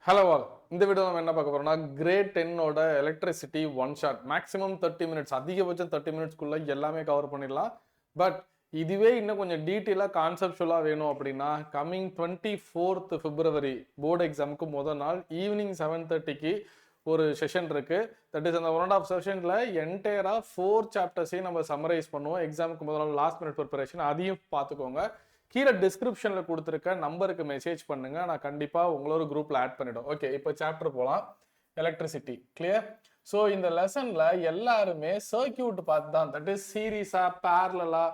Hello all. இந்த video நம்ம என்ன பார்க்க போறோம்னா கிரேட் 10ஓட electricity one shot maximum 30 minutes, அதிகபட்சம் 30 மினிட்ஸ்க்குள்ள எல்லாமே கவர் பண்ணிடலாம். பட் இதுவே இன்னும் கொஞ்சம் டீட்டெயிலாக கான்செப்டுவலாக வேணும் அப்படின்னா கம்மிங் 24th February போர்டு எக்ஸாமுக்கு முதல் நாள் ஈவினிங் 7:30க்கு ஒரு செஷன் இருக்கு. தட் இஸ் அந்த 1.5 செஷன்ல என்டையரா 4 சாப்டர்ஸையும் நம்ம சம்மரைஸ் பண்ணுவோம். எக்ஸாமுக்கு முதல் நாள் லாஸ்ட் மினிட் ப்ரிப்பரேஷன் அதையும் பார்த்துக்கோங்க. கீழே டிஸ்கிரிப்ஷன்ல கொடுத்துருக்க நம்பருக்கு மெசேஜ் பண்ணுங்க, நான் கண்டிப்பா உங்களோட குரூப்ல ஆட் பண்ணிடும். ஓகே, இப்போ சாப்டர் போலாம். Electricity clear. ஸோ இந்த லெசன்ல எல்லாருமே சர்க்கியூட் பார்த்து தான், தட் இஸ் சீரீஸா பேரலா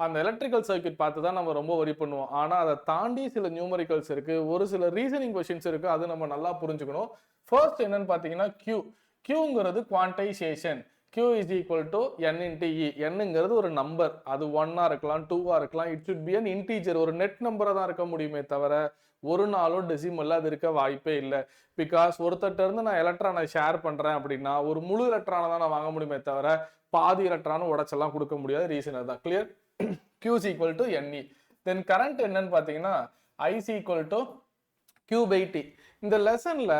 அந்த எலக்ட்ரிக்கல் சர்க்கியூட் பார்த்து தான் நம்ம ரொம்ப ஒரி பண்ணுவோம். ஆனா அதை தாண்டி சில நியூமரிக்கல்ஸ் இருக்கு, ஒரு சில ரீசனிங் கொஸ்டின்ஸ் இருக்கு, அது நம்ம நல்லா புரிஞ்சுக்கணும். ஃபர்ஸ்ட் என்னன்னு பாத்தீங்கன்னா கியூங்கிறது quantisation. Q is equal to n into E. Nங்கிறது ஒரு நம்பர், அது 1-ஆ இருக்கலாம் 2-ஆ இருக்கலாம். It should be an integer, ஒரு நெட் நம்பரா தான் இருக்க முடியுமே தவிர ஒரு நாளும் டெசிமல்ல அது இருக்க வாய்ப்பே இல்லை. பிகாஸ் ஒருத்தட்ட இருந்து நான் எலக்ட்ரானை ஷேர் பண்றேன் அப்படின்னா ஒரு முழு எலக்ட்ரானை தான் நான் வாங்க முடியுமே தவிர பாதி எலக்ட்ரானும் உடச்செல்லாம் கொடுக்க முடியாது. ரீசன் அதுதான். Clear. Q is equal to Ne. Then current என்னன்னு பாத்தீங்கன்னா I is equal to Q by T. இந்த லெசன்ல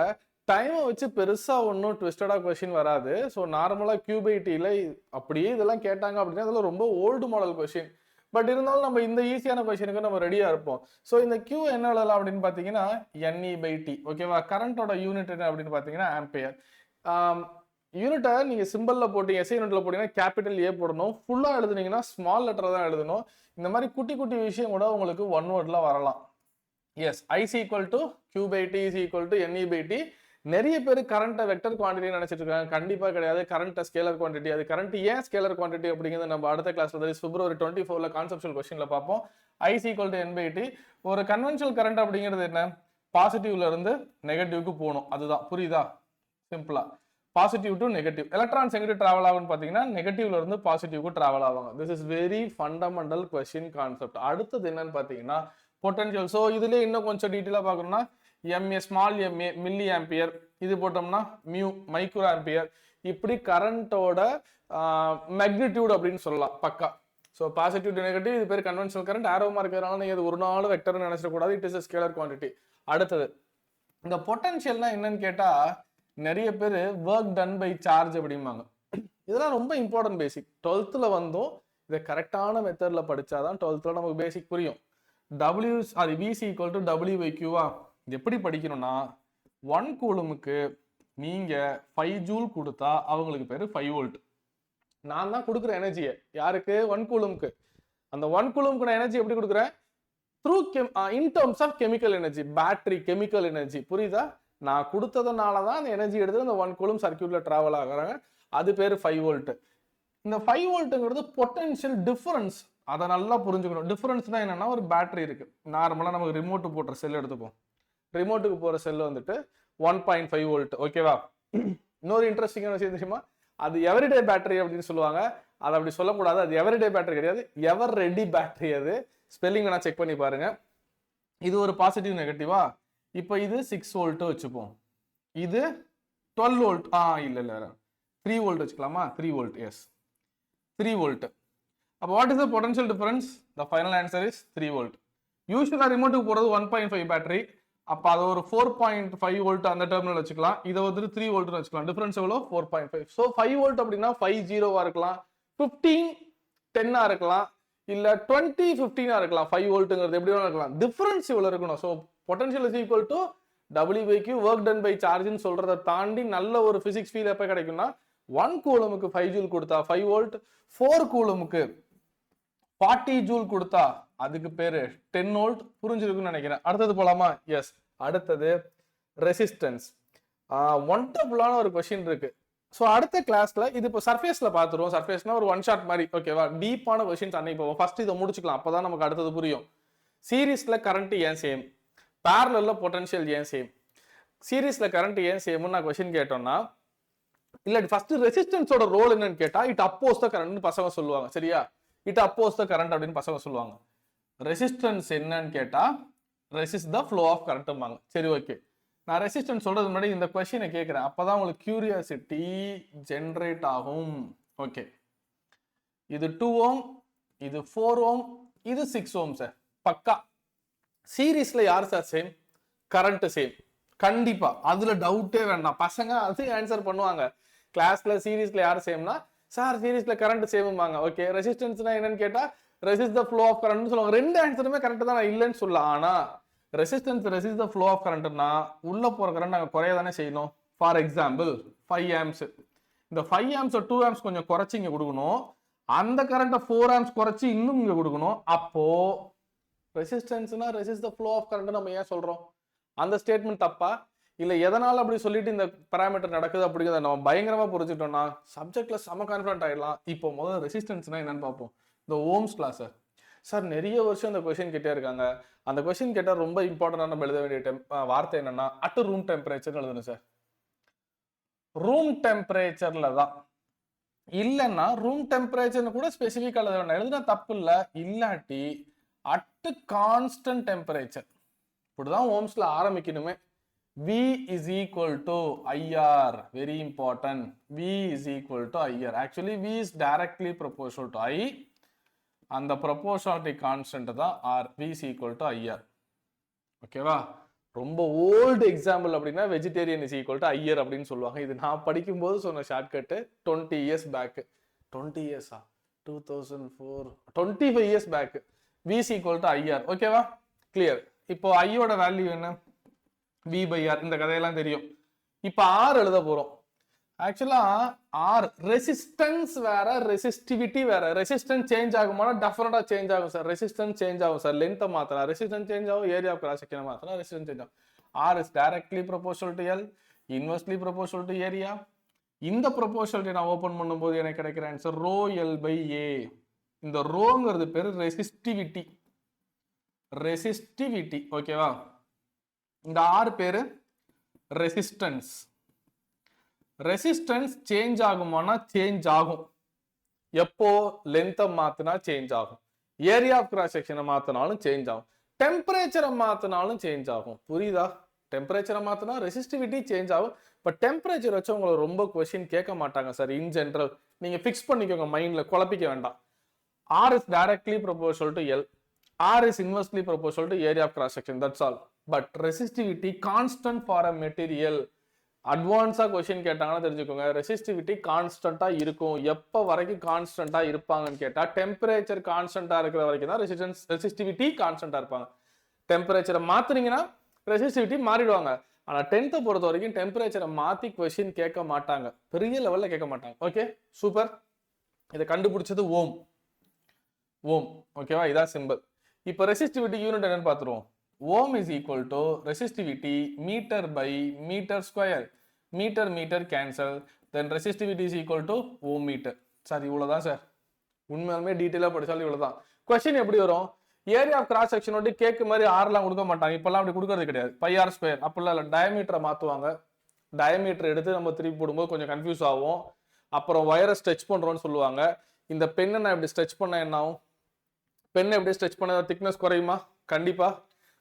டைமை வச்சு பெருசா ஒன்றும் ட்விஸ்டடா கொஸ்டின் வராது. ஸோ நார்மலா கியூபைடியில் அப்படியே இதெல்லாம் கேட்டாங்க அப்படின்னா அதெல்லாம் ரொம்ப ஓல்டு மாடல் கொஸ்டின். பட் இருந்தாலும் நம்ம இந்த ஈஸியான கொஸ்டினுக்கு நம்ம ரெடியா இருப்போம். ஸோ இந்த கியூ என்ன எழுதலாம் அப்படின்னு பார்த்தீங்கன்னா NE/T. ஓகேவா? கரண்டோட யூனிட் என்ன அப்படின்னு பார்த்தீங்கன்னா ஆம்பியர். யூனிட்டை நீங்க சிம்பிள்ல போட்டீங்க, எஸ்ஐ யூனிட்ல போட்டீங்கன்னா கேபிட்டல் ஏ போடணும். ஃபுல்லா எழுதுனீங்கன்னா ஸ்மால் லெட்டர் தான் எழுதணும். இந்த மாதிரி குட்டி குட்டி விஷயம் கூட உங்களுக்கு ஒன் வேர்ட்ல வரலாம். Yes, I is equal to Q/T is equal to NE/T. நிறைய பேர் கரண்ட் வெக்டர் குவான்டிட்டி நினைச்சிட்டு இருக்காங்க. கண்டிப்பா கிடையாது. Current scalar quantity. அது கரண்ட் ஏன் ஸ்கேலர் குவான்டிட்டி அப்படிங்கிறது நம்ம அடுத்த கிளாஸ்ல February 24ல கான்செப்சுவல் கொஸ்டின்ல பார்ப்போம். I is equal to N/T. ஒரு கன்வென்ஷனல் கரண்ட் அப்படிங்கிறது என்ன? பாசிட்டிவ்ல இருந்து நெகட்டிவ்க்கு போகணும். அதுதான். புரியுதா? சிம்பிளா பாசிட்டிவ் டு நெகட்டிவ். எலக்ட்ரான்ஸ் எங்கிட்ட டிராவல் ஆகும்னு பாத்தீங்கன்னா நெகட்டிவ்ல இருந்து பாசிட்டிவ்க்கு டிராவல் ஆவாங்க. This is very fundamental question concept. அடுத்தது என்னன்னு பாத்தீங்கன்னா பொட்டன்ஷியல். ஸோ இதுல இன்னும் கொஞ்சம் டீட்டெயிலா பார்க்கணும்னா MA small MA milli ampere, இது போட்டோம்னா மியூ மைக்ரோ ஆம்பியர். இப்படி கரண்டோட மேக்னிடியூட் அப்படின்னு சொல்லலாம் பக்கா. ஸோ பாசிட்டிவ் டு நெகட்டிவ், இது பேர் கன்வென்ஷனல் கரண்ட். ஆரோமா இருக்கிறதுனால நீங்க இது ஒரு நாள் வெக்டர்னு நினைச்சிடக்கூடாது. It is scalar quantity. அடுத்தது இந்த பொட்டன்ஷியல்னா என்னன்னு கேட்டா நிறைய பேர் ஒர்க் டன் பை சார்ஜ் அப்படிம்பாங்க. இதெல்லாம் ரொம்ப இம்பார்ட்டன்ட் பேசிக். 12th வந்தோம், இதை கரெக்டான மெத்தட்ல படிச்சாதான் 12th நமக்கு பேசிக் புரியும். W அது V is equal to W/Q-வா? எப்படி படிக்கணும்னா 1 கூலுமுக்கு நீங்க 5 ஜூல் கொடுத்தா அவங்களுக்கு பேரு 5 வோல்ட். நான் தான் கொடுக்குற எனர்ஜியை யாருக்கு? 1 கூலுமுக்கு. அந்த 1 கூலுமுக்கு நான் எனர்ஜி எப்படி கொடுக்குறேன்? Through in terms of chemical energy, battery chemical energy. புரியுதா? நான் கொடுத்ததுனால தான் அந்த எனர்ஜி எடுத்து அந்த 1 கூலும் சர்க்கியூட்ல டிராவல் ஆகுறாங்க. அது பேரு 5 வோல்ட். இந்த 5 வோல்ட்டுங்கிறது பொட்டன்ஷியல் டிஃபரன்ஸ். அதை நல்லா புரிஞ்சுக்கணும். டிஃபரன்ஸ்னா என்னன்னா ஒரு பேட்டரி இருக்கு. நார்மலா நமக்கு ரிமோட் போடுற செல் எடுத்துப்போம். ரிமோட்டுக்கு போற செல் வந்துட்டு 1.5 வோல்ட். ஓகேவா? இன்னொரு இன்ட்ரெஸ்டிங்கான விஷயம் தெரியுமா? அது எவரிடே பேட்டரி அப்படின்னு சொல்லுவாங்க. அதை அப்படி சொல்லக்கூடாது. அது எவரிடே பேட்டரி கிடையாது, எவர் ரெடி பேட்டரி. அது ஸ்பெல்லிங் வேணா செக் பண்ணி பாருங்க. இது ஒரு பாசிட்டிவ் நெகட்டிவா? இப்போ இது 6 வோல்ட் வச்சுப்போம். இது 12 வோல்ட். இல்ல 3 வோல்ட் வச்சுக்கலாமா? 3 வோல்ட். Yes, 3 volt. அப்போ what is the potential difference? The final answer is 3 volt. யூஸ்வலா ரிமோட்டுக்கு போறது 1.5 பேட்டரி. அப்ப அது ஒரு 4.5 வோல்ட் அந்த டெர்மினல் வச்சுக்கலாம். இதை வந்து 3 வோல்ட் வச்சுக்கலாம். டிஃபரன்ஸ் எவ்வளோ? 4.5. ஸோ 5 வோல்ட் அப்படின்னா 5 0-வா இருக்கலாம், 15 10-ஆ இருக்கலாம், இல்ல 20 15-ஆ இருக்கலாம். 5 வோல்ட்டுங்கிறது எப்படி வேணா இருக்கலாம். டிஃபரன்ஸ் இவ்வளவு இருக்கணும். So potential is equal to W/Q, work done by சார்ஜ்னு சொல்றதை தாண்டி நல்ல ஒரு பிசிக்ஸ் ஃபீல் எப்ப கிடைக்கும்னா 1 கூலமுக்கு 5 ஜூல் கொடுத்தா 5 வோல்ட், 4 கூலமுக்கு 40 ஜூல் கொடுத்தா அதுக்கு பேரு 10 வோல்ட். புரிஞ்சிருக்குன்னு நினைக்கிறேன். அடுத்தது போலாமா? எஸ். அடுத்தது ரெசிஸ்டன்ஸ். ஒண்டர்ஃபுல்லான ஒரு கொஸ்டின் இருக்கு. ஸோ அடுத்த கிளாஸ்ல இது இப்போ சர்ஃபேஸ்ல பார்த்துருவோம். சர்ஃபேஸ்னா ஒரு ஒன் ஷாட் மாதிரி. ஓகேவா? டீப்பான கொஸ்டின்ஸ் அன்னைக்கு போவோம். ஃபர்ஸ்ட் இதை முடிச்சுக்கலாம், அப்பதான் நமக்கு அடுத்தது புரியும். சீரீஸ்ல கரண்ட் ஏன் சேம், பேரலல்ல பொட்டன்ஷியல் ஏன் சேம், சீரீஸ்ல கரண்ட் ஏன் சேம்னு நான் கொஸ்டின் கேட்டோம்னா இல்லாட்டி ஃபர்ஸ்ட் ரெசிஸ்டன்ஸோட ரோல் என்னன்னு கேட்டா இட் அப்போஸ் த கரண்ட் பசங்க சொல்லுவாங்க. சரியா? இட் அப்போஸ் த கரண்ட் அப்படின்னு பசங்க சொல்லுவாங்க. ரெசிஸ்டன்ஸ் என்னன்னு கேட்டா ரெசிஸ்ட் த ஃப்ளோ ஆஃப் கரண்ட்பாங்க. சரி, ஓகே. நான் ரெசிஸ்டன்ஸ் சொல்றது முன்னாடி இந்த கொஸ்டினை கேட்கிறேன், அப்பதான் உங்களுக்கு கியூரியாசிட்டி ஜென்ரேட் ஆகும். ஓகே, இது 2 ஓம், இது 4 ஓம், இது 6 ஓம் சார். பக்கா. சீரீஸ்ல யார் சார் சேம்? Current same. கண்டிப்பா அதுல டவுட்டே வேண்டாம். பசங்க அது ஆன்சர் பண்ணுவாங்க. கிளாஸ்ல சீரீஸ்ல யார் சேம்னா சார் சீரீஸ்ல கரண்ட் சேம்பாங்க. ஓகே ரெசிஸ்டன்ஸ்னா என்னன்னு கேட்டா resist the flow of current சொல்லுவாங்க. ரெண்டு ஆன்சருமே கரெக்ட் தான், நான் இல்லைன்னு சொல்லலாம். ஆனா resistance resist the flow of கரண்ட்னா உள்ள போற கரண்ட் நாங்க குறைய தானே செய்யணும். ஃபார் எக்ஸாம்பிள் 5 ஆம்ஸ், இந்த 5 ஆம்ஸ் 2 ஆம்ஸ் கொஞ்சம் குறைச்சி இங்க கொடுக்கணும், அந்த கரண்ட்டை 4 ஆம்ஸ் குறைச்சி இன்னும் இங்க கொடுக்கணும். அப்போ ரெசிஸ்டன்ஸ்னா resist the flow of current நம்ம ஏன் சொல்றோம்? அந்த ஸ்டேட்மெண்ட் தப்பா இல்ல எதனால அப்படி சொல்லிட்டு இந்த பாராமீட்டர் நடக்குது அப்படிங்கிறத நம்ம பயங்கரமா புரிஞ்சுட்டோம்னா சப்ஜெக்ட்ல செம கான்ஃபிடன்ட் ஆயிடலாம். இப்போ முதல்ல ரெசிஸ்டன்ஸ்னா என்னன்னு பார்ப்போம். இந்த ஓம்ஸ் லா சார் நிறைய வருஷம் அந்த கொஸ்டின் கேட்டே இருக்காங்க. அந்த கொஸ்டின் கேட்டா ரொம்ப இம்பார்ட்டன்டா நம்ம எழுத வேண்டிய வார்த்தை என்னன்னா அட் ரூம் டெம்பரேச்சர் எழுதணும் சார். ரூம் டெம்பரேச்சர்ல தான், இல்லைன்னா ரூம் டெம்பரேச்சர்னு கூட ஸ்பெசிஃபிக் எழுத வேண்டாம், எழுதுனா தப்பு இல்லை. இல்லாட்டி அட் கான்ஸ்டன்ட் டெம்பரேச்சர் இப்படிதான் ஓம்ஸ்ல ஆரம்பிக்கணுமே. V is equal to IR, very important. V is equal to IR. Actually V is directly proportional to I, and the proportionality constant தான் R. V is equal to IR. ஓகேவா? ரொம்ப old example அப்படின்னா vegetarian is equal to Iyer அப்படின்னு சொல்லுவாங்க. இது நான் படிக்கும்போது சொன்ன ஷார்ட்கட்டு 20 இயர்ஸ் பேக். 20 இயர்ஸா? 2004, 25 years back. V is equal to IR. ஓகேவா? கிளியர். இப்போ ஐயோட வேல்யூ என்ன? V by R. இந்த கதையெல்லாம் தெரியும். இப்போ R எழுத போறோம். ஆக்சுவலா R ரெசிஸ்டன்ஸ் வேற, ரெசிஸ்டிவிட்டி வேற. ரெசிஸ்டன்ஸ் சேஞ்ச் ஆகுமானா டெஃபினட்டா சேஞ்ச் ஆகும் சார். ரெசிஸ்டன்ஸ் சேஞ்ச் ஆகும் சார். லென்த்தை மாத்தலாம் ரெசிஸ்டன்ஸ் சேஞ்ச் ஆகும், ஏரியா ஆஃப் கிராஸ் செக்ஷனை மாத்தலாம் ரெசிஸ்டன்ஸ் சேஞ்ச் ஆகும். R is directly proportional to L, inversely proportional to area. இந்த ப்ரொபோர்ஷனலிட்டி நான் ஓபன் பண்ணும்போது எனக்கு கிடைக்கிற answer row L by A. இந்த ரோங்கிறது பேரு ரெசிஸ்டிவிட்டி. ரெசிஸ்டிவிட்டி ஓகேவா? இந்த R பேரு ரெசிஸ்டன்ஸ். ரெசிஸ்டன்ஸ் சேஞ்ச் ஆகுமானா சேஞ்ச் ஆகும். எப்போ? லென்த்தை மாத்தினா சேஞ்ச் ஆகும், ஏரியா ஆஃப் கிராஸ் செக்ஷனை மாத்தினாலும் சேஞ்ச் ஆகும், டெம்பரேச்சரை மாத்தினாலும் சேஞ்ச் ஆகும். புரியுதா? டெம்பரேச்சரை மாத்தினா ரெசிஸ்டிவிட்டி சேஞ்ச் ஆகும். பட் டெம்பரேச்சர் வச்சு உங்களை ரொம்ப கொஸ்டின் கேட்க மாட்டாங்க சார். இன் ஜென்ரல் நீங்க ஃபிக்ஸ் பண்ணிக்கோங்க, மைண்ட்ல குழப்பிக்க வேண்டாம். R is directly proportional to L, R is inversely proportional to area of cross section, that's all. But resistivity constant for a material. அட்வான்ஸா கொஸ்டின் கேட்டாங்கன்னா தெரிஞ்சுக்கோங்க, ரெசிஸ்டிவிட்டி கான்ஸ்டன்டா இருக்கும். எப்ப வரைக்கும் கான்ஸ்டன்டா இருப்பாங்கன்னு கேட்டா டெம்பரேச்சர் கான்ஸ்டன்டா இருக்கிற வரைக்கும் தான் ரெசிஸ்டிவிட்டி கான்ஸ்டன்டா இருப்பாங்க. டெம்பரேச்சரை மாத்துனீங்கன்னா ரெசிஸ்டிவிட்டி மாறிடுவாங்க. ஆனா 10th பொறுத்த வரைக்கும் டெம்பரேச்சரை மாத்தி கொஸ்டின் கேட்க மாட்டாங்க, பெரிய லெவல்ல கேட்க மாட்டாங்க. Okay super. இதை கண்டுபிடிச்சது ஓம். ஓம் ஓகேவா? இதான் சிம்பிள். இப்போ ரெசிஸ்டிவிட்டி யூனிட் என்னன்னு பார்த்துருவோம். Ohm is equal to resistivity metre by metre square. Metre metre cancel, then resistivity is equal to ohm metre. Sir இவ்வளவுதான் சார், உண்மையாலுமே டீட்டெயிலாக படிச்சாலும் இவ்வளவுதான். கொஸ்டின் எப்படி வரும்? ஏரியா ஆஃப் கிராஸ் செக்ஷன் வந்து கேக்கு மாதிரி ஆர்லாம் கொடுக்க மாட்டாங்க, இப்பெல்லாம் அப்படி கொடுக்கறது கிடையாது. பை ஆர் ஸ்கொயர் அப்படிலாம் இல்லை, டயமீட்டரை மாற்றுவாங்க. டயமீட்டர் எடுத்து நம்ம திருப்பி போடும்போது கொஞ்சம் கன்ஃபியூஸ் ஆகும். அப்புறம் வயரை ஸ்ட்ரெச் பண்ணுறோன்னு சொல்லுவாங்க. இந்த பெண்ணை நான் இப்படி ஸ்ட்ரெச் பண்ண என்ன ஆகும்? பெண்ணை எப்படி ஸ்ட்ரெச் பண்ண திக்னஸ் குறையுமா? கண்டிப்பா.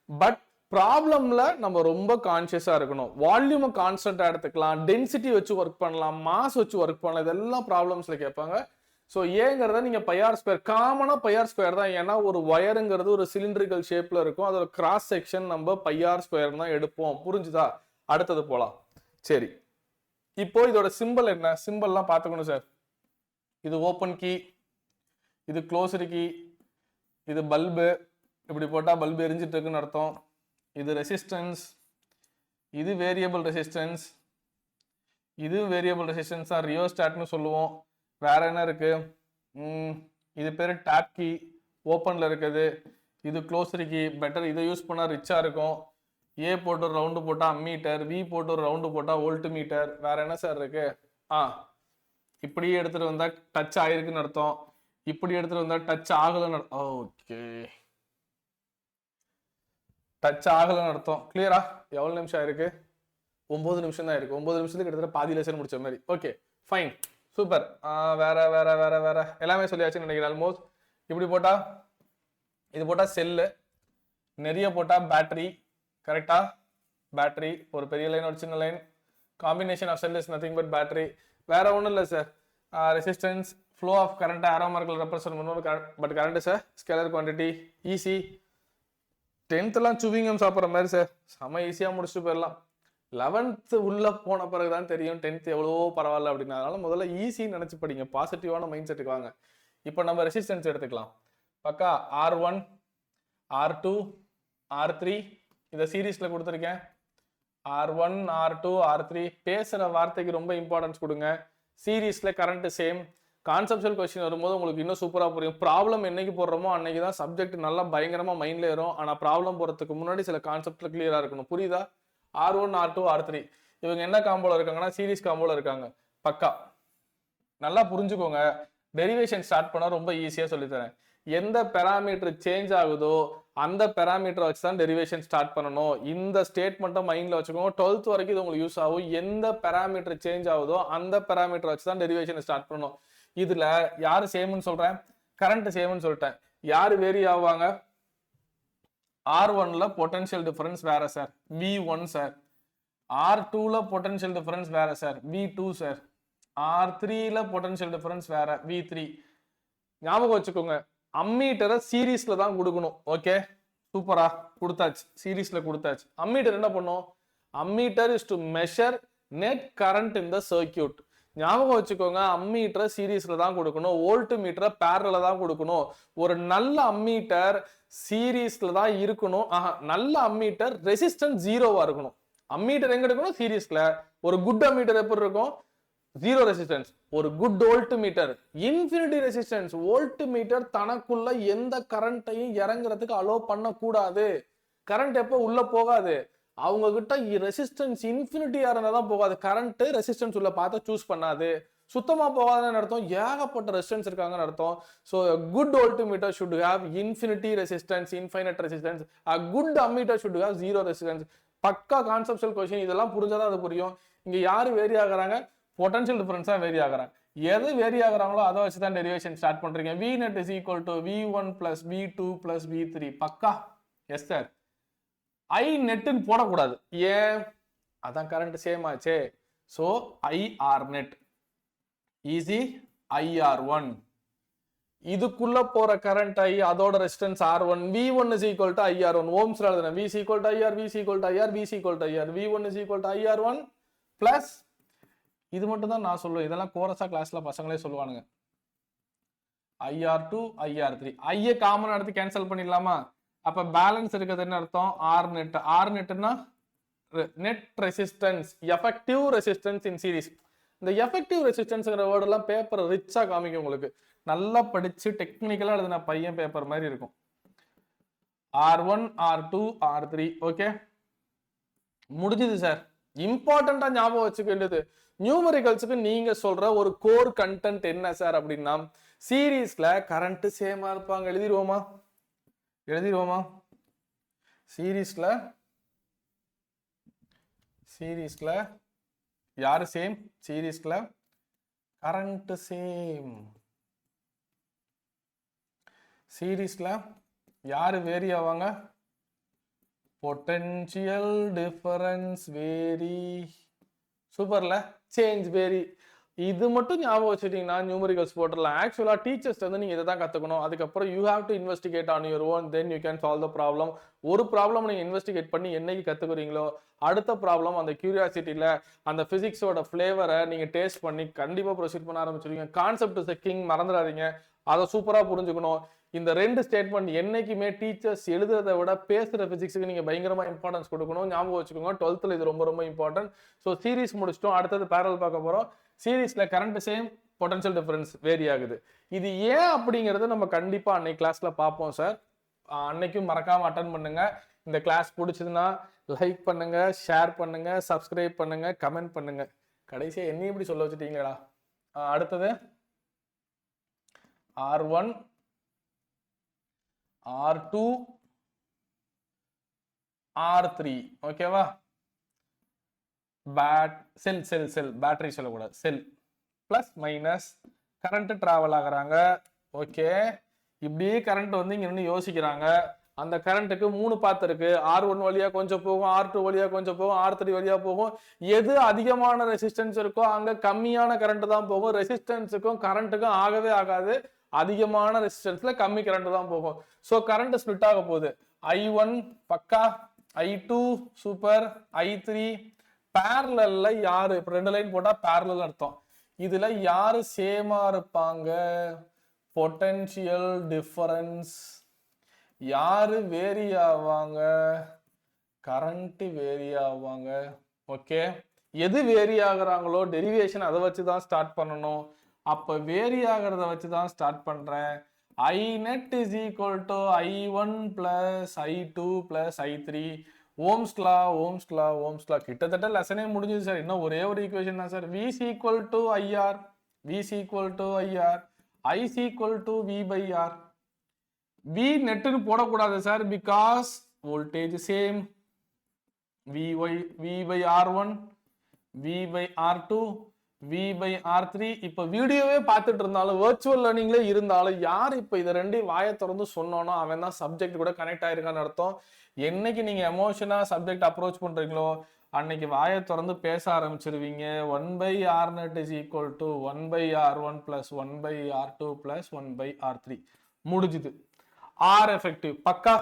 பட் ப்ராப்ளம்ல நம்ம ரொம்ப கான்சியஸா இருக்கணும். வால்யூமை கான்ஸ்டன்டா எடுத்துக்கலாம், டென்சிட்டி வச்சு ஒர்க் பண்ணலாம், மாஸ் வச்சு ஒர்க் பண்ணலாம், இதெல்லாம் ப்ராப்ளம்ஸ்ல கேட்பாங்க. ஸோ ஏங்கிறத நீங்க பையார் ஸ்கொயர், காமனா பையார் ஸ்கொயர் தான். ஏன்னா ஒரு ஒயருங்கிறது ஒரு சிலிண்ட்ரிக்கல் ஷேப்ல இருக்கும், அதோட கிராஸ் செக்ஷன் நம்ம பையார் ஸ்கொயர் தான் எடுப்போம். புரிஞ்சுதா? அடுத்தது போலாம். சரி, இப்போ இதோட சிம்பிள் என்ன? சிம்பிள்லாம் பார்த்துக்கணும் சார். இது ஓப்பன் கீ, இது க்ளோஸ்டு கீ, இது பல்பு. இப்படி போட்டா பல்பு எரிஞ்சிட்டு இருக்குன்னு அர்த்தம். இது ரெசிஸ்டன்ஸ், இது வேரியபிள் ரெசிஸ்டன்ஸ், இது வேரியபிள் ரெசிஸ்டன்ஸ் தான் ரியோஸ்டாட்னு சொல்லுவோம். வேற என்ன இருக்கு? இது பேரு டேப் கீ, ஓப்பன்ல இருக்குது. இது க்ளோஸ்டு கீ, பெட்டர் இதை யூஸ் பண்ணா ரிச்சா இருக்கும். ஏ போட்டு ஒரு ரவுண்டு போட்டா அம்மீட்டர், வி போட்டு ஒரு ரவுண்டு போட்டா வோல்ட் மீட்டர். வேற என்ன சார் இருக்கு? இப்படி எடுத்துட்டு வந்தா டச் ஆயிருக்குன்னு அர்த்தம், இப்படி எடுத்துட்டு வந்தா டச் ஆகலன்னு அர்த்தம். ஓகே, டச் ஆகலன்னு அர்த்தம். கிளியரா? எவ்வளவு நிமிஷம் ஆயிருக்கு? 9 நிமிஷம் தான் இருக்கு. 9 நிமிஷத்துக்கு கிட்டத்தட்ட பாதி லெசன் முடிச்ச மாதிரி. Okay fine super. வேற வேற வேற வேற எல்லாமே சொல்லியாச்சுன்னு நினைக்கிறேன் ஆல்மோஸ்ட். இப்படி போட்டா இது போட்டா செல்லு, நிறைய போட்டா பேட்டரி. கரெக்டா? பேட்டரி ஒரு பெரிய லைன் ஒரு சின்ன line, combination of cell is nothing but battery. வேற ஒன்றும் இல்லை sir. Resistance, flow of current arrow மார்க்கில் ரெப்ரசன்ட் பண்ணுவோம். But current sir scalar quantity, easy. 10th எல்லாம் சுவிங்கம் சாப்பிட்ற மாதிரி சார், செம ஈஸியாக முடிச்சுட்டு போயிடலாம். 11th உள்ள போன பிறகுதான் தெரியும் 10th எவ்வளவோ பரவாயில்ல அப்படின்னு. அதனால முதல்ல ஈஸின்னு நினைச்சு படிங்க, பாசிட்டிவான மைண்ட் செட்டுக்கு வாங்க. இப்போ நம்ம ரெசிஸ்டன்ஸ் எடுத்துக்கலாம். பக்கா R1 R2 R3 இதை சீரீஸ்ல கொடுத்துருக்கேன். R1 R2 R3 பேசுற வார்த்தைக்கு ரொம்ப இம்பார்ட்டன்ஸ் கொடுங்க. சீரீஸ்ல கரண்ட் சேம். கான்செப்சுவல் கொஸ்டின் வரும்போது உங்களுக்கு இன்னும் சூப்பரா புரியும். ப்ராப்ளம் என்னைக்கு போடுறோமோ அன்னைக்கு தான் சப்ஜெக்ட் நல்லா பயங்கரமா மைண்ட்ல ஏறும். ஆனா ப்ராப்ளம் போறதுக்கு முன்னாடி சில கான்செப்ட்ல கிளியரா இருக்கணும். புரியுதா? R1 R2 R3 இவங்க என்ன காம்போல இருக்காங்கன்னா சீரீஸ் காம்போல இருக்காங்க. பக்கா நல்லா புரிஞ்சுக்கோங்க. டெரிவேஷன் ஸ்டார்ட் பண்ணா ரொம்ப ஈஸியா சொல்லித்தரேன். எந்த பெராமீட்டர் சேஞ்ச் ஆகுதோ அந்த பெராமீட்டரை வச்சு தான் டெரிவேஷன் ஸ்டார்ட் பண்ணணும். இந்த ஸ்டேட்மெண்ட்டை மைண்ட்ல வச்சுக்கோங்க. 12th வரைக்கும் இது உங்களுக்கு யூஸ் ஆகும். எந்த பெராமீட்டர் சேஞ்ச் ஆகுதோ அந்த பெராமீட்டரை வச்சு தான் டெரிவேஷன் ஸ்டார்ட் பண்ணணும். இதுல யாரு சேம்னு சொல்றேன்? கரண்ட் சேம்னு சொல்லிட்டேன். யாரு வேரி ஆவாங்க? R1ல பொட்டன்ஷியல் டிஃபரன்ஸ் வேற சார், V1 சார். R2ல பொட்டன்ஷியல் டிஃபரன்ஸ் வேற சார், V2 சார். R3ல பொட்டன்ஷியல் டிஃபரன்ஸ் வேற, V3. ஞாபகம் வச்சுக்கோங்க, அம்மீட்டரை சீரீஸ்ல தான் கொடுக்கணும். ஓகே, சூப்பரா கொடுத்தாச்சு, சீரீஸ்ல கொடுத்தாச்சு. அம்மீட்டர் என்ன பண்ணும்? Ammeter is to measure net current in the circuit. ஞாபகம் வச்சுக்கோங்க, அம்மீட்டரை சீரீஸ்ல தான் கொடுக்கணும், வோல்ட் மீட்டரை பேரல தான் கொடுக்கணும். ஒரு நல்ல அம்மீட்டர் சீரீஸ்ல தான் இருக்கணும். நல்ல அம்மீட்டர் ரெசிஸ்டன்ஸ் ஜீரோவா இருக்கணும். அம்மீட்டர் எங்க இருக்கணும்? சீரீஸ்ல. ஒரு குட் அம்மீட்டர் எப்படி இருக்கும்? Zero resistance. ஒரு good voltmeter infinity resistance. Voltmeter தனக்குள்ள எந்த கரண்ட்டையும் இறங்குறதுக்கு அலோ பண்ண கூடாது. கரண்ட் எப்போ உள்ள போகாது? அவங்க கிட்ட ரெசிஸ்டன்ஸ் இன்ஃபினிட்டியா இருந்தா தான் போகாது. கரண்ட் ரெசிஸ்டன்ஸ் உள்ள பார்த்து சூஸ் பண்ணாது. சுத்தமா போகாதுன்னு அர்த்தம் ஏகப்பட்ட ரெசிஸ்டன்ஸ் இருக்காங்கன்னு அர்த்தம். So good volt metre should have infinity resistance, infinite resistance. A good ammeter should have zero resistance. பக்கா கான்செப்சுவல் கொஸ்டின். இதெல்லாம் புரிஞ்சாதான் அது புரியும். இங்க யாரு வேரி ஆகுறாங்க? பொட்டன்ஷியல் டிஃபரன்ஸ் தான் வேரி ஆகுறாங்க. எது வேரி ஆகுறாங்களோ அதை வச்சு தான் டெரிவேஷன் ஸ்டார்ட் பண்றீங்க. V net is equal to V1 plus V2 plus V3. பக்கா? Yes sir. I நெட்னு போடக்கூடாது. ஏன்? அதான் கரண்ட் சேம் ஆச்சே. So IR net easy. IR1 இதுக்குள்ள போற கரண்ட் I, அதோட resistance R1. V1 is equal to IR1. ஓம்ஸ்ல எழுதுறேன். V is equal to IR, V is equal to IR, V is equal to IR. V1 is equal to IR1 plus இது மட்டும் தான் நான் சொல்லுவேன். இதெல்லாம் கோரஸா கிளாஸ்ல பசங்களே சொல்லுவானுங்க. IR2 IR3 ஐய காமன் எடுத்து கேன்சல் பண்ணிடலாமா? அப்ப பேலன்ஸ் இருக்கிறது என்ன அர்த்தம்? R net. R netனா net resistance, effective resistance in series. இந்த எஃபெக்டிவ் ரெசிஸ்டன்ஸ்ங்கிற வேர்ட் எல்லாம் பேப்பர் ரிச்சா காமிக்கும் உங்களுக்கு. நல்லா படிச்சு டெக்னிக்கலா எழுதின பையன் பேப்பர் மாதிரி இருக்கும். R1 R2 R3. ஓகே, முடிஞ்சது சார். இம்பார்ட்டண்டா ஞாபகம் வச்சுக்க வேண்டியது, நியூமரிக்கல்ஸுக்கு நீங்க சொல்ற ஒரு கோர் கண்டென்ட் என்ன சார் அப்படின்னா, சீரீஸ்ல கரண்ட் சேமா இருப்பாங்க. எழுதிடுவோமா? எழுதிடுவோமா? சீரீஸ்ல யாரு சேம்? சீரீஸ்ல கரண்ட் சேம். சீரீஸ்ல யாரு வேரி ஆவாங்க? Potential difference vary. சூப்பர்ல, சேஞ்ச் வேரி. இது மட்டும் ஞாபகம் வச்சுட்டீங்கன்னா நியூமரிக்கல்ஸ் போட்டுடலாம். ஆக்சுவலா டீச்சர்ஸ் வந்து நீங்க இதை தான் கத்துக்கணும். அதுக்கப்புறம் you have to investigate on your own, then you can solve the problem. ஒரு ப்ராப்ளம் நீங்க இன்வெஸ்டிகேட் பண்ணி என்னைக்கு கத்துக்குறீங்களோ அடுத்த ப்ராப்ளம் அந்த கியூரியாசிட்டியில அந்த பிசிக்ஸோட ஃபிளேவரை நீங்க டேஸ்ட் பண்ணி கண்டிப்பா ப்ரொசீட் பண்ண ஆரம்பிச்சிருவீங்க. கான்செப்ட் இஸ் த கிங், மறந்துடாதீங்க. அதை சூப்பரா புரிஞ்சுக்கணும். இந்த ரெண்டு ஸ்டேட்மெண்ட் என்னைக்குமே டீச்சர்ஸ் எழுதுறதை விட பேசுற பிசிக்ஸுக்கு நீங்க பயங்கரமா இம்பார்ட்டன்ஸ் கொடுக்கணும். ஞாபகம் வச்சுக்கோங்க, 12th இது ரொம்ப ரொம்ப இம்பார்ட்டன்ட். ஸோ சீரீஸ் முடிச்சிட்டோம். அடுத்தது பேரல் பார்க்க போறோம். சீரீஸ்ல current same, potential difference vary ஆகுது. இது ஏன் அப்படிங்கறது நம்ம கண்டிப்பா அன்னைக்கு கிளாஸ்ல பார்ப்போம் சார். அன்னைக்கும் மறக்காம அட்டன் பண்ணுங்க. இந்த கிளாஸ் பிடிச்சதுன்னா லைக் பண்ணுங்க, ஷேர் பண்ணுங்க, சப்ஸ்கிரைப் பண்ணுங்க, கமெண்ட் பண்ணுங்க. கடைசியா என்ன இப்படி சொல்ல வச்சுட்டீங்களா? அடுத்தது R1 R2 R3. ஓகேவா? செல் பேட்டரி சொல்லக்கூடாது. செல் பிளஸ் மைனஸ் கரண்ட் டிராவல் ஆகுறாங்க. ஓகே, இப்படியே கரண்ட் வந்து இங்க இருந்து யோசிக்கிறாங்க. அந்த கரண்ட்டுக்கு 3 பாத் இருக்கு. R1 வழியா கொஞ்சம் போகும், R2 வழியா கொஞ்சம் போகும், R3 வழியா போகும். எது அதிகமான ரெசிஸ்டன்ஸ் இருக்கோ அங்க கம்மியான கரண்ட் தான் போகும். ரெசிஸ்டன்ஸுக்கும் கரண்ட்டுக்கும் ஆகவே ஆகாது. அதிகமான ரெசிஸ்டன்ஸ்ல கம்மி கரண்ட் தான் போகும். சோ கரண்ட் ஸ்பிளிட் ஆக போகுது. I1 பக்கா, I2 சூப்பர், I3 பேரலல்ல யாரு, இப்ப 2 லைன் போட்டா பேரலல் அர்த்தம். இதுல யாரு சேமா இருப்பாங்க, பொட்டன்ஷியல் டிஃபரன்ஸ். யாரு வேரி ஆவாங்க, கரண்ட் வேரி ஆவாங்க. ஓகே, எது வேரி ஆகுறாங்களோ டெரிவேஷன் அதை வச்சுதான் ஸ்டார்ட் பண்ணணும். அப்ப வேரி ஆகிறத வச்சுதான் ஸ்டார்ட் பண்றேன். I net is equal to I1 plus I2 plus I3. Ohm's law கிட்டத்தட்ட லெசனே முடிஞ்சது சார். இன்னும் ஒரே ஒரு ஈக்குவேஷன் தான் sir. V is equal to IR, V is equal to IR, I is equal to V by R. V நெட்டுன்னு போடக்கூடாது sir, because voltage same. V by R1, V by R2, V by R3. இப்ப வீடியோவே பார்த்துட்டு இருந்தாலும் virtual லேர்னிங்ல இருந்தாலும் யார் இப்ப இதை ரெண்டையும் வாயை திறந்து சொன்னோனோ அவன் தான் சப்ஜெக்ட் கூட கனெக்ட் ஆயிருக்கான்னு அர்த்தம். என்னைக்கு நீங்க எமோஷனா சப்ஜெக்ட் அப்ரோச் பண்றீங்களோ அன்னைக்கு வாயை திறந்து பேச ஆரம்பிச்சிருவீங்க. 1 by R net is equal to 1 by R1 plus 1 by R2 plus 1 by R3. முடிஞ்சுது. R effective பக்கா.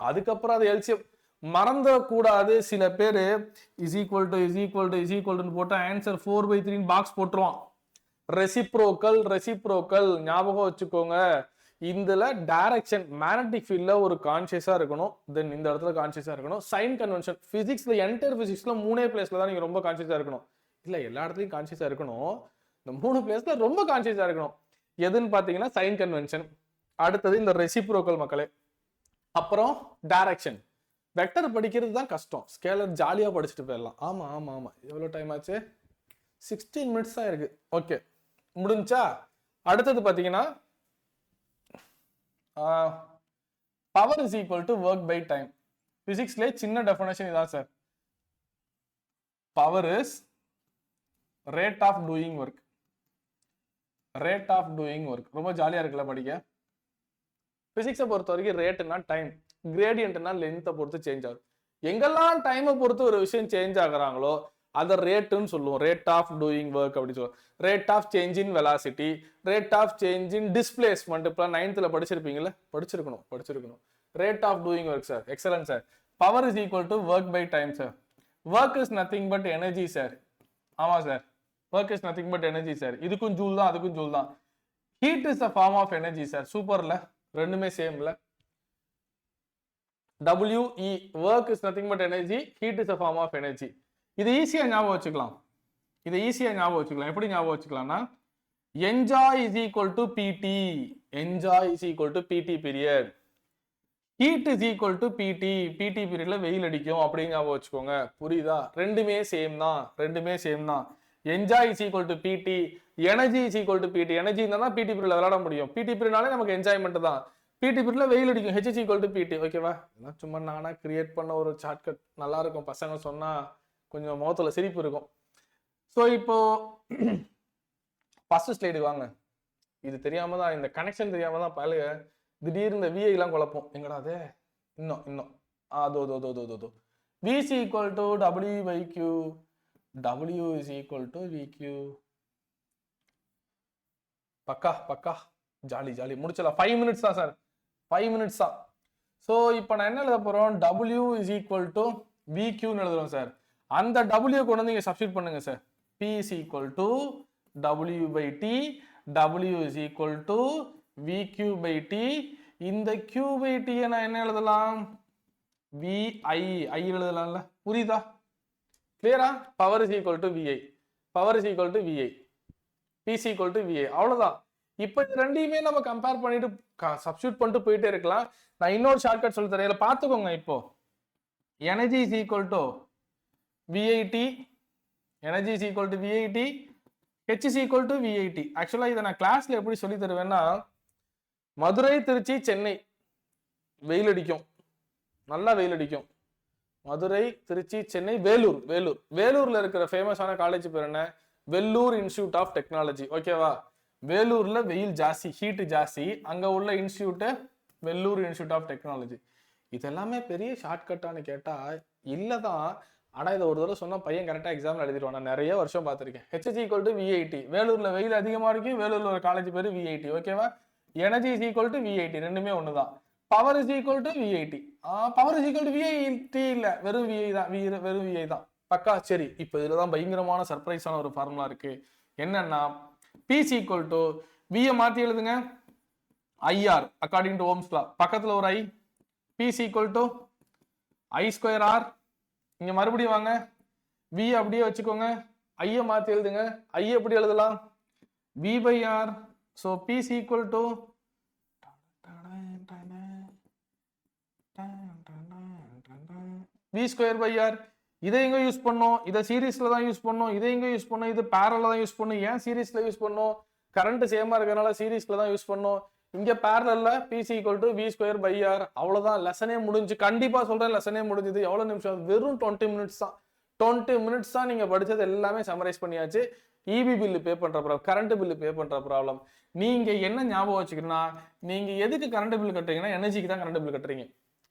அதுக்கப்புறம் அது எல்சிஎம் மறந்த கூடாது. சில பேரு இஸ் ஈக்குவல் டு போட்டு ஆன்சர் 4/3 பாக்ஸ் போட்டுருவான். ரெசிப்ரோக்கல் ஞாபகம் வச்சுக்கோங்க. இதுல டைரக்ஷன் மேக்னெட்டிக் ஃபீல்ட்ல ஒரு கான்சியஸா இருக்கணும். தென் இந்த இடத்துல கான்சியஸா இருக்கணும். சைன் கன்வென்ஷன் பிசிக்ஸ்ல என்டையர் பிசிக்ஸ்ல 3 பிளேஸ்ல தான் நீங்க ரொம்ப கான்சியஸா இருக்கணும். இல்ல எல்லா இடத்துலயும் கான்சியஸா இருக்கணும். இந்த 3 பிளேஸ்ல ரொம்ப கான்சியஸா இருக்கணும். எதுன்னு பாத்தீங்கன்னா சைன் கன்வென்ஷன், அடுத்தது இந்த ரெசிப்ரோக்கல் மக்களே, அப்புறம் டைரக்ஷன். வெக்டர் படிக்கிறது தான் கஷ்டம், ஸ்கேலர் ஜாலியா படிச்சுட்டு போயிடலாம். ஆமா ஆமா ஆமா எவ்வளவு டைம் ஆச்சு? 16 மினிட்ஸ் தான் இருக்கு. ஓகே முடிஞ்சா. அடுத்தது பாத்தீங்கன்னா power is equal to work by time. பிசிக்ஸ்ல சின்ன டெஃபினேஷன் இதான் sir. Power is rate of doing work. Rate of doing work ரொம்ப ஜாலியா இருக்குல்ல படிக்க. பிசிக்ஸை பொறுத்த வரைக்கும் ரேட்னா டைம், கிரேடியன்ட்னா லென்த்தை பொறுத்து சேஞ்ச் ஆகும். எங்கெல்லாம் டைமை பொறுத்து ஒரு விஷயம் சேஞ்ச் ஆகுறாங்களோ அதை ரேட்டுன்னு சொல்லுவோம். ரேட் ஆஃப் டூயிங் ஒர்க் அப்படி சொல்லுவோம். Rate of change in velocity, rate of change in displacement. இப்போ 9th படிச்சிருப்பீங்களா? படிச்சிருக்கணும். Rate of doing work sir. Excellent sir. Power is equal to work by time sir. Work is nothing but energy sir. ஆமா sir, work is nothing but energy sir. இதுக்கும் joule தான் அதுக்கும் joule தான். Heat is a form of energy sir. சூப்பர்ல, ரெண்டுமே சேம்ல. WE work is nothing but energy, heat is a form of energy. இது ஈஸியா ஞாபகம் வச்சுக்கலாம். எப்படி ஞாபகம் வச்சுக்கலாம்னா enjoy is equal to PT. enjoy is equal to PT period. heat is equal to PT. PT periodல வெயில் அடிக்கும் அப்படி ஞாபகம் வச்சுக்கோங்க. புரியுதா? ரெண்டுமே சேம் தான். enjoy is equal to PT, energy is equal to PT. Energy இருந்தா தான் PT பீரியட்ல விளையாட முடியும். PT பீரியட்னாலே நமக்கு என்ஜாய்மெண்ட் தான். PT பீரியட்ல வெயில் அடிக்கும். H is equal to PT. ஓகேவா? இதெல்லாம் சும்மா நானா கிரியேட் பண்ண ஒரு ஷார்ட்கட். நல்லா இருக்கும், பசங்க சொன்னா கொஞ்சம் முகத்துல சிரிப்பு இருக்கும். ஸோ இப்போ ஃபர்ஸ்ட் ஸ்லைடு வாங்க. இது தெரியாம தான், இந்த கனெக்ஷன் தெரியாம தான் பழைய திடீர்னு இந்த VI எல்லாம் குழப்பம். எங்கடா அது? இன்னும் அதோ V is equal to W by Q. W is equal to VQ. பக்கா ஜாலி முடிச்சலாம். 5 மினிட்ஸ் தான் சார், 5 மினிட்ஸ் தான். ஸோ இப்போ நான் என்ன எழுத போறோம்? W is equal to VQ எழுதுறோம் சார். அந்த W கொண்டு வந்து இங்க சப்ஸ்டிட் பண்ணுங்க sir. P is equal to W by T. W is equal to VQ by T. இந்த Q by T நான் என்ன எழுதலாம்? VI எழுதலாம்ல. புரியுதா? கிளியரா? Power is equal to VI. P is equal to VI. அவ்வளவுதான். இப்போ இது ரெண்டையுமே நம்ம கம்பேர் பண்ணிட்டு சப்ஸ்டிட் பண்ணிட்டு போயிட்டே இருக்கலாம். நான் இன்னொரு ஷார்ட்கட் சொல்லி தரேன், பார்த்துக்கோங்க. இப்போ energy is equal to VIT, energy is equal to VIT, H is equal to VIT. ஆக்சுவலா இதை நான் கிளாஸ்ல எப்படி சொல்லி தருவேன்னா, மதுரை திருச்சி சென்னை வெயில் அடிக்கும், நல்லா வெயில் அடிக்கும். மதுரை திருச்சி சென்னை வேலூர்ல இருக்கிற ஃபேமஸான காலேஜ் பேர் என்ன? Vellore institute of technology. ஓகேவா? வேலூர்ல வெயில் ஜாஸ்தி, ஹீட் ஜாஸ்தி. அங்க உள்ள institute Vellore institute of technology. இதெல்லாமே பெரிய ஷார்ட்கட்டான்னு கேட்டா இல்லதான். ஆனா இதை ஒரு தடவை சொன்னா பையன் கரெக்டா எக்ஸாம்ல எழுதிடுவான். நான் நிறைய வருஷம் பார்த்திருக்கேன். H is equal to VIT. வேலூர்ல வெயில் அதிகமா இருக்கும், வேலூர்ல ஒரு காலேஜ் பேரு VIT. ஓகேவா? Energy is equal to VIT, ரெண்டுமே ஒண்ணுதான். Power is equal to VIT. Power is equal to VIT இல்ல, வெறும் VI தான். பக்கா சரி. இப்போ இதுல தான் பயங்கரமான சர்ப்ரைஸான ஒரு ஃபார்முலா இருக்கு. என்னன்னா PC ஈக்குவல் டு V மாத்தி எழுதுங்க IR according to Ohm's law. பக்கத்துல ஒரு I. PC equal to I square R. இங்க மறுபடியும் வாங்க, V அப்படியே வச்சுக்கோங்க, I மாத்தி எழுதுங்க. I எப்படி எழுதலாம்? V by R. So PC equal to V square by R. இதை எங்க யூஸ் பண்ணோம்? இதை சீரீஸ்ல தான் யூஸ் பண்ணோம். இதை எங்க யூஸ் பண்ணோம்? இது பேரலா தான் யூஸ் பண்ணோம். ஏன் சீரீஸ்ல யூஸ் பண்ணோம்? கரண்ட் சேமா இருக்கறனால சீரீஸ்ல தான் யூஸ் பண்ணோம். இங்க பேரலல்ல PC equal to V square by R. அவ்வளவுதான், லெசனே முடிஞ்சு. கண்டிப்பா சொல்றேன், லெசனே முடிஞ்சது. எவ்வளவு நிமிஷம்? வெறும் 20 மினிட்ஸ் தான். 20 மினிட்ஸ் தான் நீங்க படிச்சது எல்லாமே சமரைஸ் பண்ணியாச்சு. இபி பில்லு பே பண்ற ப்ராப்ளம், கரண்ட் பில்லு பே பண்ற ப்ராப்ளம். நீங்க என்ன ஞாபகம் வச்சுக்கணும்னா, நீங்க எதுக்கு கரண்ட் பில் கட்டுறீங்கன்னா எனர்ஜிக்கு தான் கரண்ட் பில் கட்டுறீங்க.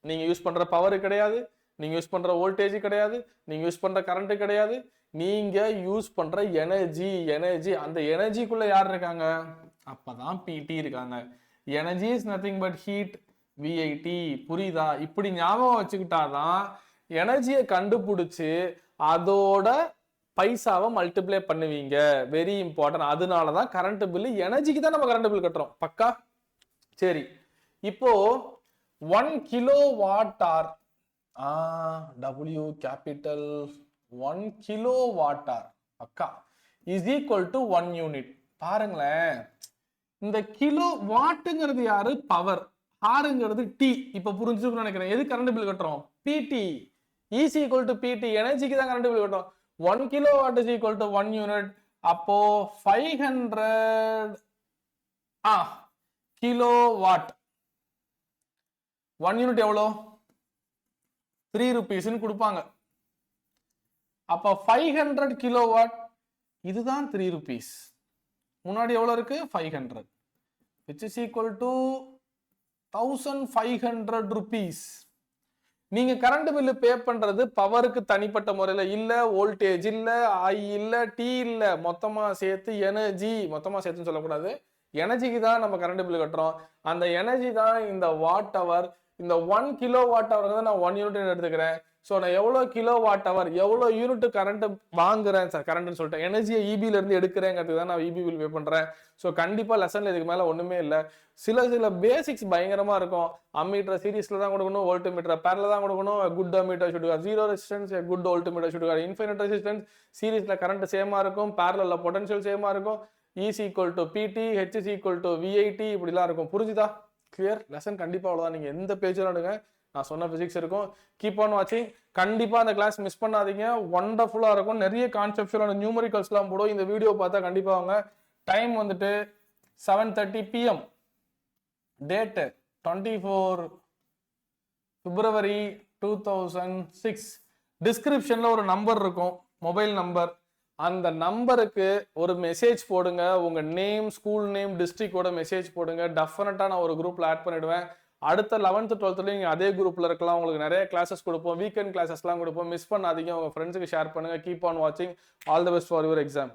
நீங்க யூஸ் பண்ற பவர் கிடையாது, நீங்க யூஸ் பண்ற வோல்டேஜ் கிடையாது, நீங்க யூஸ் பண்ற கரண்ட் கிடையாது, நீங்க யூஸ் பண்ற எனர்ஜி. அந்த எனர்ஜிக்குள்ள யார் இருக்காங்க? அப்பதான் PT இருக்காங்க. Energy is nothing but heat, VIT. புரியுதா? இப்படி ஞாபகம் வச்சுக்கிட்டாதான் எனர்ஜியை கண்டுபிடிச்சு அதோட பைசாவை மல்டிப்ளை பண்ணுவீங்க. Very important. அதனாலதான் கரண்ட் பில், எனர்ஜிக்கு தான் நம்ம கரண்ட் பில் கட்டுறோம். பக்கா சரி. இப்போ 1 kilo what are W capital 1 kilo what are பக்கா இஸ் ஈக்குவல் டு 1 யூனிட். பாருங்களேன், இந்த கிலோ வாட்டுங்கிறது யாரு? பவர். ஆருங்கிறது T. இப்ப புரிஞ்சுக்கணும்னு நினைக்கிறேன். எது கரண்ட் பில் கட்டுறோம்? PT. EC equal to PT. எனர்ஜிக்கு தான் கரண்ட் பில் கட்டுறோம். 1 kilowatt is equal to 1 unit. அப்போ 500 kilowatt. 1 unit எவ்வளோ? 3 rupees கொடுப்பாங்க. அப்போ 500 kilowatt, இதுதான் 3 rupees. முன்னாடி எவ்வளோ இருக்கு? 500, which is equal to 1500 rupees. நீங்க கரண்ட் பில் பே பண்றது பவருக்கு தனிப்பட்ட முறையில இல்ல, வோல்டேஜ் இல்ல, I இல்ல, T இல்ல, மொத்தமா சேர்த்து எனர்ஜி. மொத்தமா சேர்த்துன்னு சொல்லக்கூடாது, எனர்ஜிக்கு தான் நம்ம கரண்ட் பில் கட்டுறோம். அந்த எனர்ஜி தான் இந்த வாட் அவர். இந்த 1 கிலோ வாட் அவர் தான் நான் 1 யூனிட் எடுத்துக்கிறேன். ஸோ நான் எவ்வளோ கிலோ வாட் அவர், எவ்வளோ யூனிட் கரண்ட் வாங்குறேன், சார் கரண்ட்னு சொல்லிட்டேன், எனர்ஜியை இபில இருந்து எடுக்கிறேங்கிறதுக்கு தான் நான் இபி பில் பே பண்றேன். ஸோ கண்டிப்பா லெசன்ல இதுக்கு மேல ஒண்ணுமே இல்லை. சில பேசிக்ஸ் பயங்கரமா இருக்கும். அம்மீட்டர் சீரீஸ்ல தான் கொடுக்கணும், வோல்ட்மீட்டர் பேரல தான் கொடுக்கணும், good ammeter should have zero resistance, good voltmeter should have infinite resistance. சீரீஸ்ல கரண்ட் சேமா இருக்கும், பேரலல்ல பொட்டன்ஷியல் சேமா இருக்கும். EC equal to PT, H is equal to VIT, இப்படிலாம் இருக்கும். புரிஞ்சுதா? கிளியர்? லெசன் கண்டிப்பா அவ்வளவுதான். நீங்க எந்த பேஜ்ல எடுங்க, நான் சொன்ன பிசிக்ஸ் இருக்கும். கீப் ஆன் வாட்சிங். கண்டிப்பா அந்த கிளாஸ் மிஸ் பண்ணாதீங்க, ஒண்டர்ஃபுல்லா இருக்கும். நிறைய கான்செப்சுவலான நியூமரிக்கல்ஸ்லாம் போடும். இந்த வீடியோ பார்த்தா கண்டிப்பா வாங்க. டைம் வந்துட்டு 7:30 PM. Date 24 February 2006. டிஸ்கிரிப்ஷன்ல ஒரு நம்பர் இருக்கும், மொபைல் நம்பர். அந்த நம்பருக்கு ஒரு மெசேஜ் போடுங்க, உங்க நேம், ஸ்கூல் நேம், டிஸ்ட்ரிக்டோட மெசேஜ் போடுங்க. டெஃபினட்டா நான் ஒரு குரூப்ல ஆட் பண்ணிடுவேன். அடுத்த 11th 12th நீங்க அதே குரூப்ல இருக்கலாம். உங்களுக்கு நிறைய கிளாஸஸ் கொடுப்போம், வீக்கெண்ட் கிளாஸஸ்லாம் கொடுப்போம். மிஸ் பண்ணாதீங்க, உங்க ஃப்ரெண்ட்ஸுக்கு ஷேர் பண்ணுங்க. கீப் ஆன் வாட்சிங். All the best for your exam.